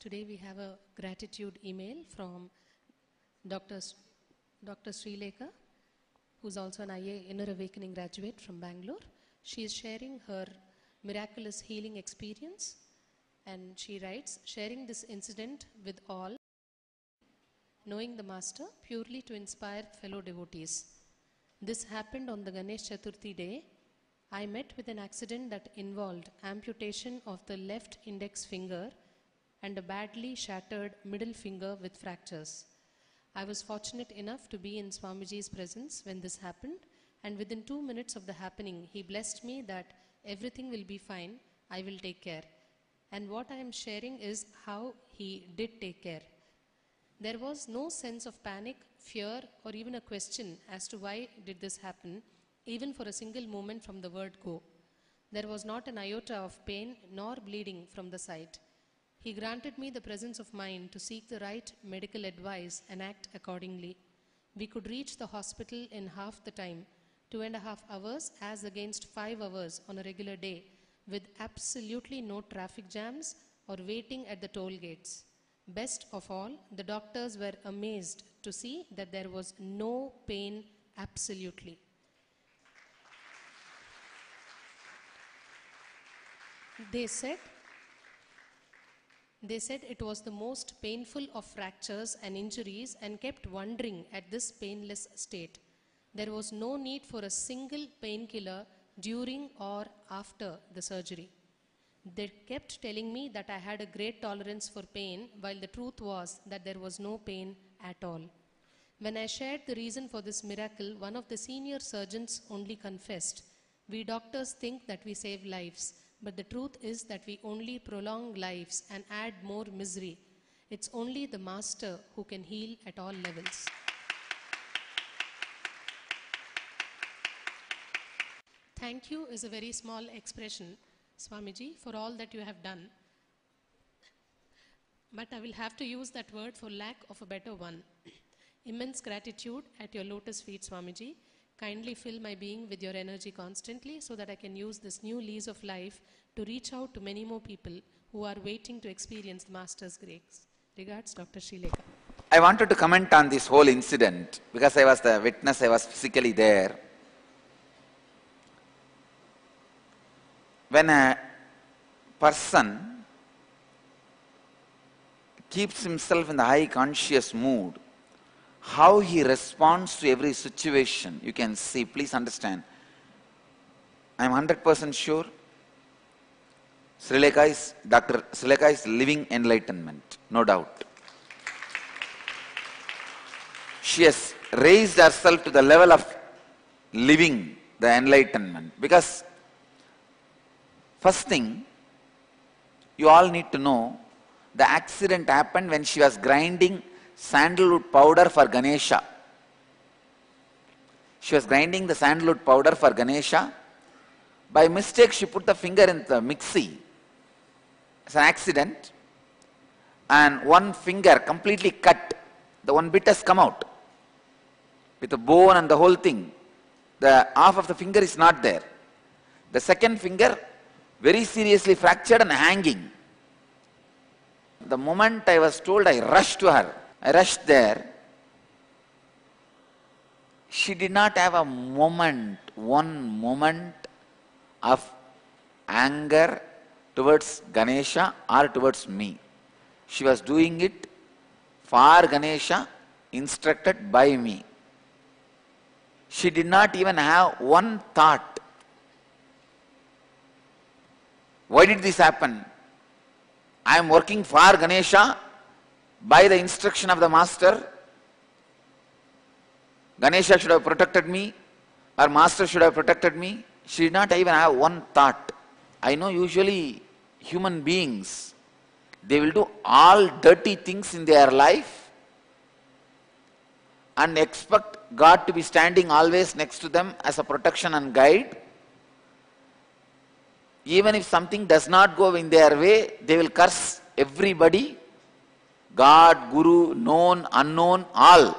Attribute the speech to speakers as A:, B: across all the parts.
A: Today we have a gratitude email from Dr. Srileka, who's also an IA Inner Awakening graduate from Bangalore. She is sharing her miraculous healing experience, and she writes, sharing this incident with all, knowing the Master purely to inspire fellow devotees. This happened on the Ganesh Chaturthi day. I met with an accident that involved amputation of the left index finger and a badly shattered middle finger with fractures. I was fortunate enough to be in Swamiji's presence when this happened, and within 2 minutes of the happening, he blessed me that everything will be fine, I will take care. And what I am sharing is how he did take care. There was no sense of panic, fear, or even a question as to why did this happen, even for a single moment from the word go. There was not an iota of pain nor bleeding from the site. He granted me the presence of mind to seek the right medical advice and act accordingly. We could reach the hospital in half the time, 2.5 hours as against 5 hours on a regular day, with absolutely no traffic jams or waiting at the toll gates. Best of all, the doctors were amazed to see that there was no pain absolutely. They said it was the most painful of fractures and injuries and kept wondering at this painless state. There was no need for a single painkiller during or after the surgery. They kept telling me that I had a great tolerance for pain, while the truth was that there was no pain at all. When I shared the reason for this miracle, one of the senior surgeons only confessed, "We doctors think that we save lives, but the truth is that we only prolong lives and add more misery. It's only the Master who can heal at all levels." Thank you is a very small expression, Swamiji, for all that you have done. But I will have to use that word for lack of a better one. Immense gratitude at your lotus feet, Swamiji. Kindly fill my being with your energy constantly so that I can use this new lease of life to reach out to many more people who are waiting to experience the Master's grace. Regards, Dr. Srileka.
B: I wanted to comment on this whole incident because I was the witness, I was physically there. When a person keeps himself in the high conscious mood, how he responds to every situation, you can see, please understand. I am 100% sure Dr. Srileka is living enlightenment, no doubt. She has raised herself to the level of living the enlightenment. Because first thing, you all need to know, the accident happened when she was grinding sandalwood powder for Ganesha. She was grinding the sandalwood powder for Ganesha. By mistake, she put the finger in the mixie. It's an accident. And one finger completely cut. The one bit has come out. With the bone and the whole thing. The half of the finger is not there. The second finger very seriously fractured and hanging. The moment I was told, I rushed to her. I rushed there. She did not have a moment, one moment of anger towards Ganesha or towards me. She was doing it for Ganesha, instructed by me. She did not even have one thought. Why did this happen? I am working for Ganesha by the instruction of the Master. Ganesha should have protected me, or Master should have protected me. She did not even have one thought. I know usually human beings, they will do all dirty things in their life and expect God to be standing always next to them as a protection and guide. Even if something does not go in their way, they will curse everybody, God, Guru, known, unknown, all.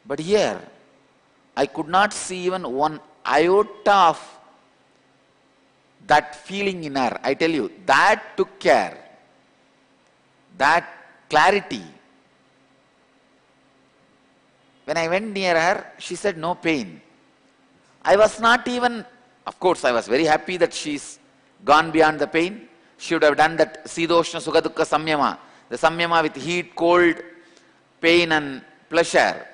B: But here, I could not see even one iota of that feeling in her. I tell you, that took care. that clarity. When I went near her, she said no pain. I was not even, of course I was very happy that she's gone beyond the pain. She would have done that Sidoshna Sukha Dukkha Samyama, the Samyama with heat, cold, pain and pleasure.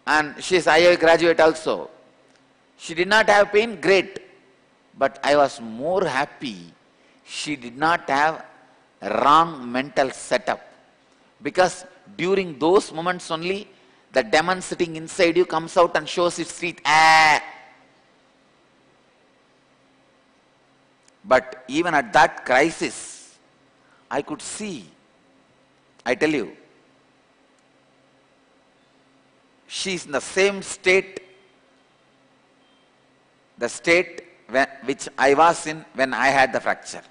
B: And she is IA graduate also. She did not have pain, great. But I was more happy she did not have a wrong mental setup. Because during those moments only, the demon sitting inside you comes out and shows its teeth. Ah! But even at that crisis, I could see, I tell you, she is in the same state, the state which I was in when I had the fracture.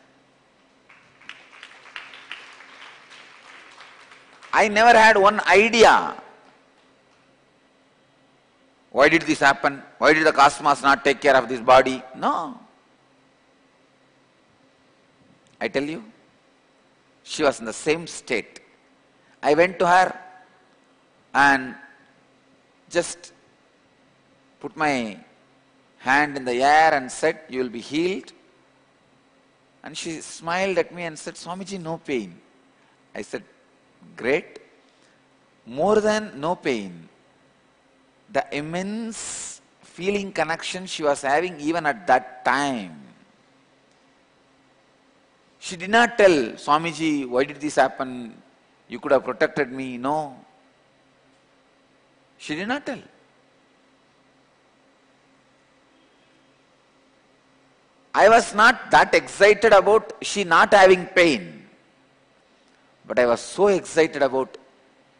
B: I never had one idea. Why did this happen? Why did the cosmos not take care of this body? No. I tell you, she was in the same state. I went to her and just put my hand in the air and said, you will be healed. And she smiled at me and said, Swamiji, no pain. I said, great. More than no pain, the immense feeling connection she was having even at that time. She did not tell, Swamiji, why did this happen? You could have protected me. No. She did not tell. I was not that excited about she not having pain. But I was so excited about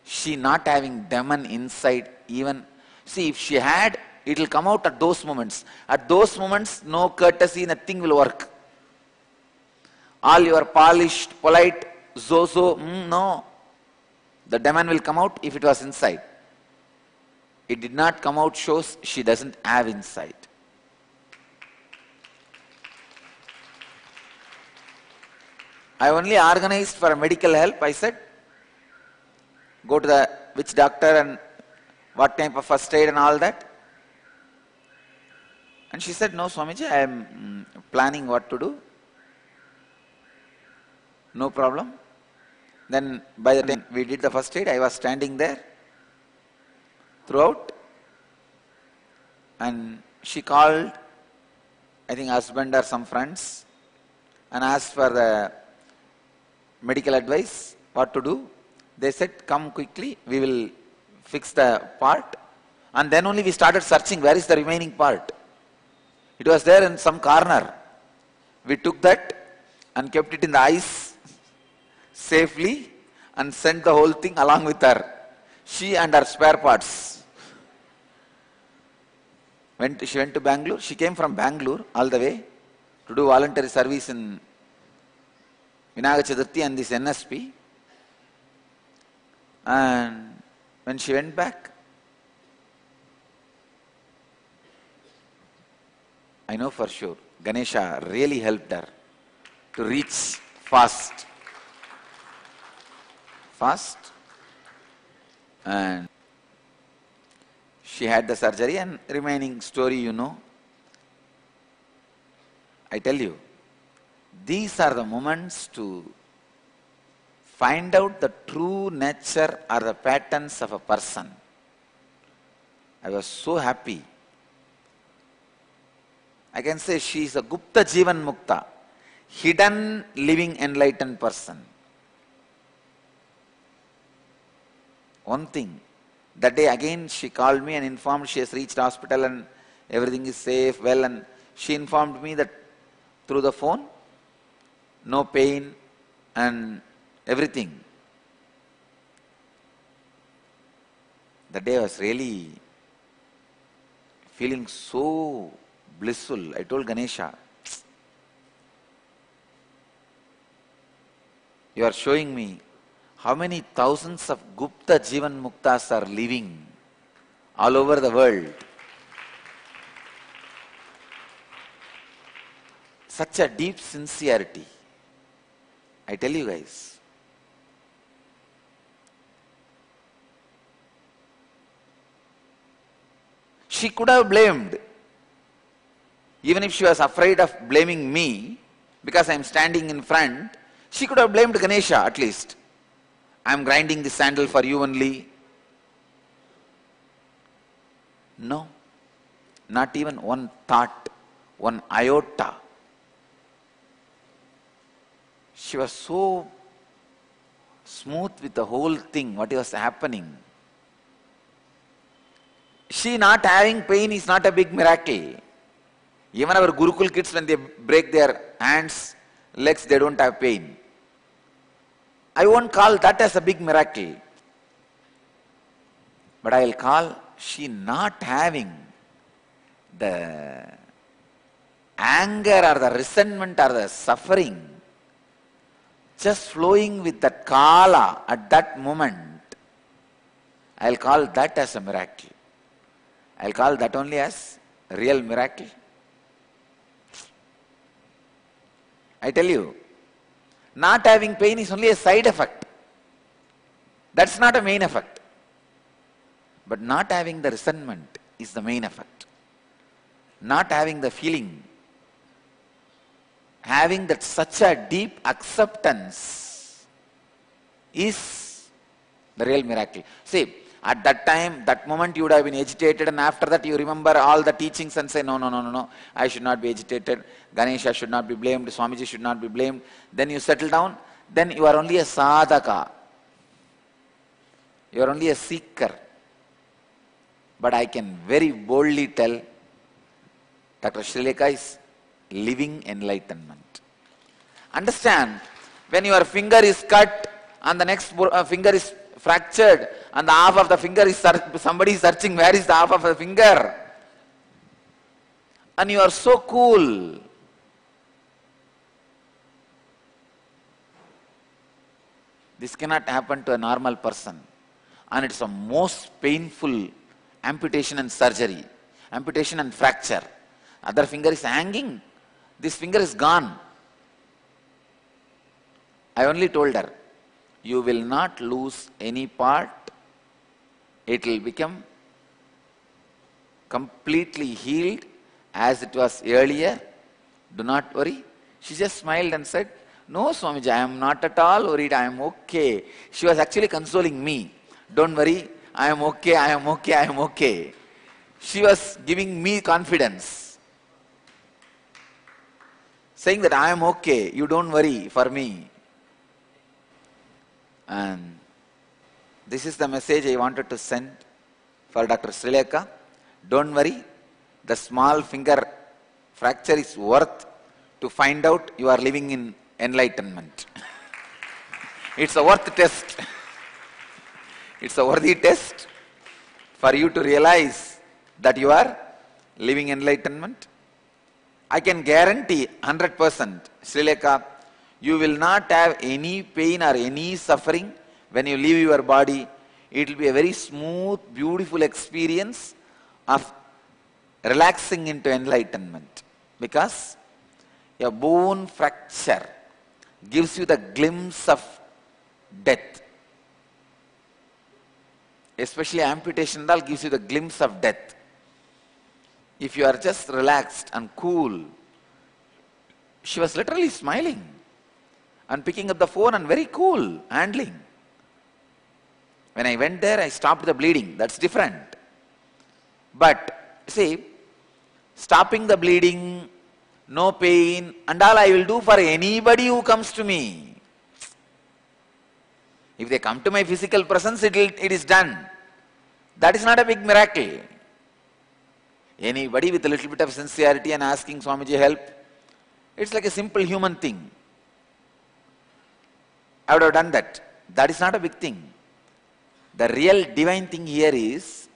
B: she not having demon inside even. See, if she had, it will come out at those moments. At those moments, no courtesy, nothing will work. All your polished, polite, zozo, no. The demon will come out if it was inside. It did not come out, shows she doesn't have inside. I only organized for medical help. I said, go to the which doctor and what type of first aid and all that. And she said, no, Swamiji, I am planning what to do. No problem. Then by the time we did the first aid, I was standing there throughout. And she called, I think husband or some friends, and asked for the medical advice, what to do. They said, come quickly, we will fix the part. And then only we started searching, where is the remaining part? It was there in some corner. We took that and kept it in the ice safely and sent the whole thing along with her. She and her spare parts. She went to Bangalore. She came from Bangalore all the way to do voluntary service in Ganesh Chaturthi and this NSP. And when she went back, I know for sure, Ganesha really helped her to reach fast. And she had the surgery, and remaining story you know. I tell you, these are the moments to find out the true nature or the patterns of a person. I was so happy. I can say she is a Gupta Jivan Mukta, hidden living enlightened person. One thing, that day again she called me and informed she has reached hospital and everything is safe, well, and she informed me that through the phone, no pain and everything. That day I was really feeling so blissful. I told Ganesha, you are showing me how many thousands of Gupta Jivan Muktas are living all over the world. Such a deep sincerity. I tell you guys, She could have blamed. Even if she was afraid of blaming me, because I am standing in front, she could have blamed Ganesha at least. I am grinding the sandal for you only. No, not even one thought, one iota. She was so smooth with the whole thing, what was happening. She not having pain is not a big miracle. Even our Gurukul kids, when they break their hands, legs, they don't have pain. I won't call that as a big miracle. But I will call she not having the anger or the resentment or the suffering, just flowing with that kala at that moment. I will call that as a miracle. I will call that only as a real miracle. I tell you, not having pain is only a side effect. That's not a main effect. But not having the resentment is the main effect. Not having the feeling, having that such a deep acceptance is the real miracle. See, at that time, that moment you would have been agitated, and after that you remember all the teachings and say, no, I should not be agitated, Ganesha should not be blamed, Swamiji should not be blamed. Then you settle down, then you are only a sadhaka. You are only a seeker. But I can very boldly tell, Dr. Srilekha is living enlightenment. Understand, when your finger is cut and the next finger is fractured and the half of the finger is somebody is searching where is the half of the finger, and you are so cool. This cannot happen to a normal person, and it's a most painful amputation and surgery, amputation and fracture. Other finger is hanging, this finger is gone. I only told her, you will not lose any part, it will become completely healed as it was earlier, do not worry. She just smiled and said, no Swamiji, I am not at all worried, I am okay. She was actually consoling me. Don't worry, I am okay, I am okay, I am okay. She was giving me confidence, saying that I am okay, you don't worry for me. And this is the message I wanted to send for Dr. Srilekha. Don't worry, the small finger fracture is worth to find out you are living in enlightenment. It's a worth test. It's a worthy test for you to realize that you are living enlightenment. I can guarantee 100%, Srilekha, you will not have any pain or any suffering when you leave your body. It will be a very smooth, beautiful experience of relaxing into enlightenment. Because a bone fracture gives you the glimpse of death. Especially amputation and all gives you the glimpse of death. If you are just relaxed and cool, she was literally smiling and picking up the phone and very cool handling. When I went there, I stopped the bleeding. That's different. But see, stopping the bleeding, no pain and all I will do for anybody who comes to me. If they come to my physical presence, it is done. That is not a big miracle. Anybody with a little bit of sincerity and asking Swamiji help, it's like a simple human thing. I would have done that. That is not a big thing. The real divine thing here is,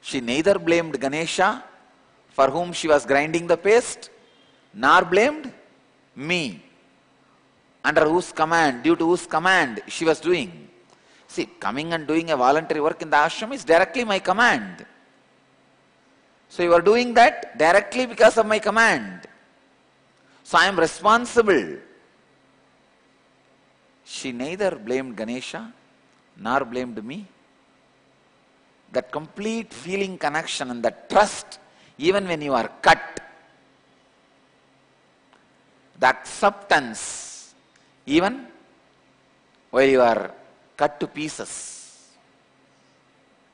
B: she neither blamed Ganesha, for whom she was grinding the paste, nor blamed me, under whose command, due to whose command she was doing. See, coming and doing a voluntary work in the ashram is directly my command. So you are doing that directly because of my command. So I am responsible. She neither blamed Ganesha nor blamed me. that complete feeling connection and that trust even when you are cut, the acceptance even while you are cut to pieces.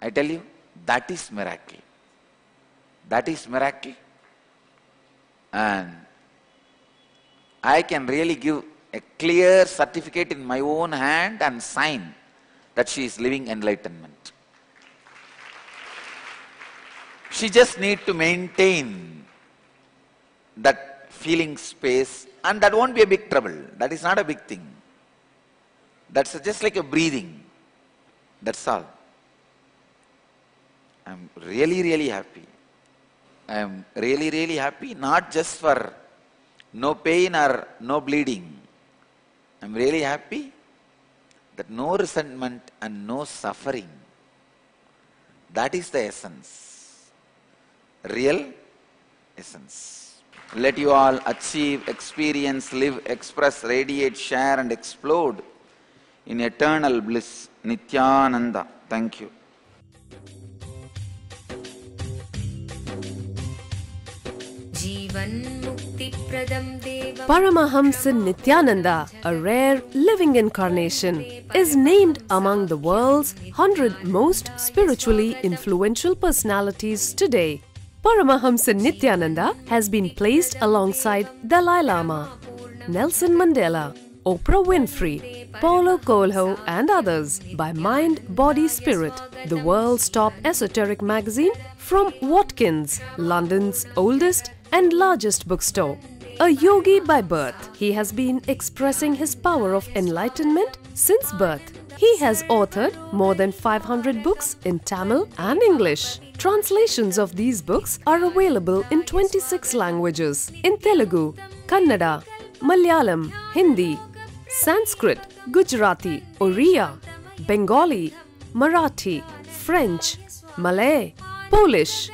B: I tell you, that is miracle. That is miracle. And I can really give a clear certificate in my own hand and sign that she is living enlightenment. She just needs to maintain that feeling space, and that won't be a big trouble. That is not a big thing. That's just like a breathing. That's all. I'm really, really happy. I'm really, really happy, not just for no pain or no bleeding. I'm really happy that no resentment and no suffering. That is the essence. Real essence. Let you all achieve, experience, live, express, radiate, share and explode in eternal bliss. Nithyananda. Thank you.
C: Paramahamsa Nithyananda, a rare living incarnation, is named among the world's 100 most spiritually influential personalities today. Paramahamsa Nithyananda has been placed alongside Dalai Lama, Nelson Mandela, Oprah Winfrey, Paulo Coelho and others by Mind, Body, Spirit, the world's top esoteric magazine from Watkins, London's oldest and largest bookstore. A yogi by birth, he has been expressing his power of enlightenment since birth. He has authored more than 500 books in Tamil and English. Translations of these books are available in 26 languages in Telugu, Kannada, Malayalam, Hindi, Sanskrit, Gujarati, Oriya, Bengali, Marathi, French, Malay, Polish,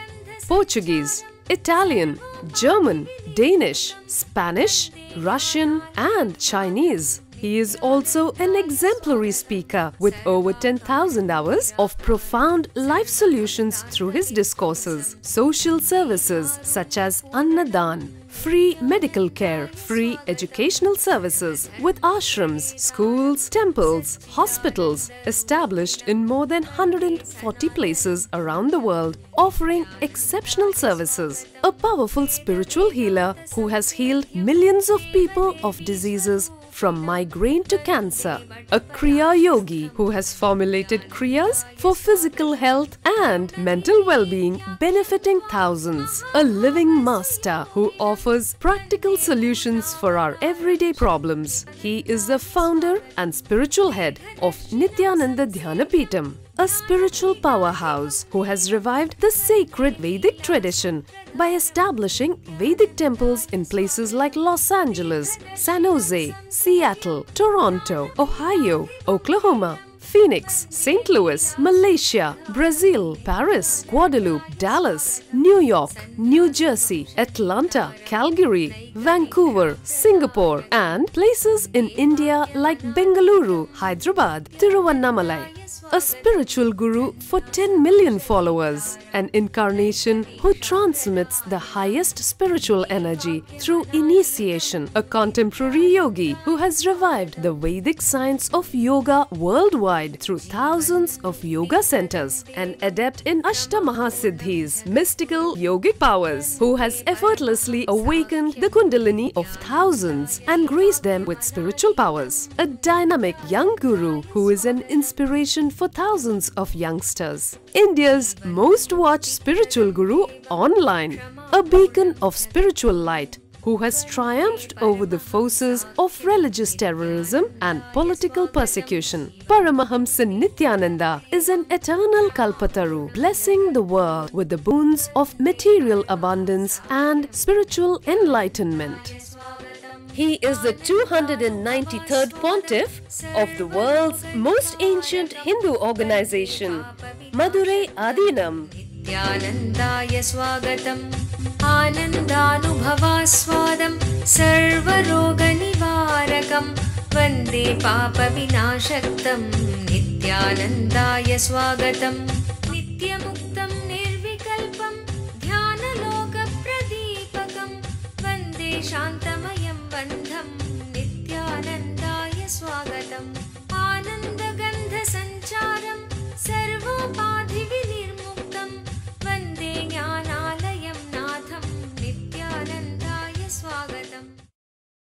C: Portuguese, Italian, German, Danish, Spanish, Russian and Chinese. He is also an exemplary speaker with over 10,000 hours of profound life solutions through his discourses. Social services such as Annadan, free medical care, free educational services with ashrams, schools, temples, hospitals established in more than 140 places around the world, offering exceptional services. A powerful spiritual healer who has healed millions of people of diseases from migraine to cancer. A Kriya Yogi who has formulated Kriyas for physical health and mental well-being benefiting thousands. A living master who offers practical solutions for our everyday problems. He is the founder and spiritual head of Nithyananda Dhyanapitham, a spiritual powerhouse who has revived the sacred Vedic tradition by establishing Vedic temples in places like Los Angeles, San Jose, Seattle, Toronto, Ohio, Oklahoma, Phoenix, St. Louis, Malaysia, Brazil, Paris, Guadeloupe, Dallas, New York, New Jersey, Atlanta, Calgary, Vancouver, Singapore, and places in India like Bengaluru, Hyderabad, TIRUVANNAMALAI. A spiritual guru for 10 million followers, an incarnation who transmits the highest spiritual energy through initiation, a contemporary yogi who has revived the Vedic science of yoga worldwide through thousands of yoga centers, an adept in Ashtamahasiddhis, mystical yogic powers, who has effortlessly awakened the Kundalini of thousands and graced them with spiritual powers, a dynamic young guru who is an inspiration for thousands of youngsters, India's most watched spiritual guru online, a beacon of spiritual light who has triumphed over the forces of religious terrorism and political persecution. Paramahamsa Nithyananda is an eternal Kalpataru, blessing the world with the boons of material abundance and spiritual enlightenment. He is the 293rd Pontiff of the world's most ancient Hindu organization, Madurai Adinam.
D: Nithyanandaya swagatam Anandanubhavaswadam Sarvaroga nivarakam Vande papa vinashaktam Nithyanandaya swagatam नित्यमुक्तं निर्विकल्पं ध्यानलोकप्रदीपकं वन्दे शान्तं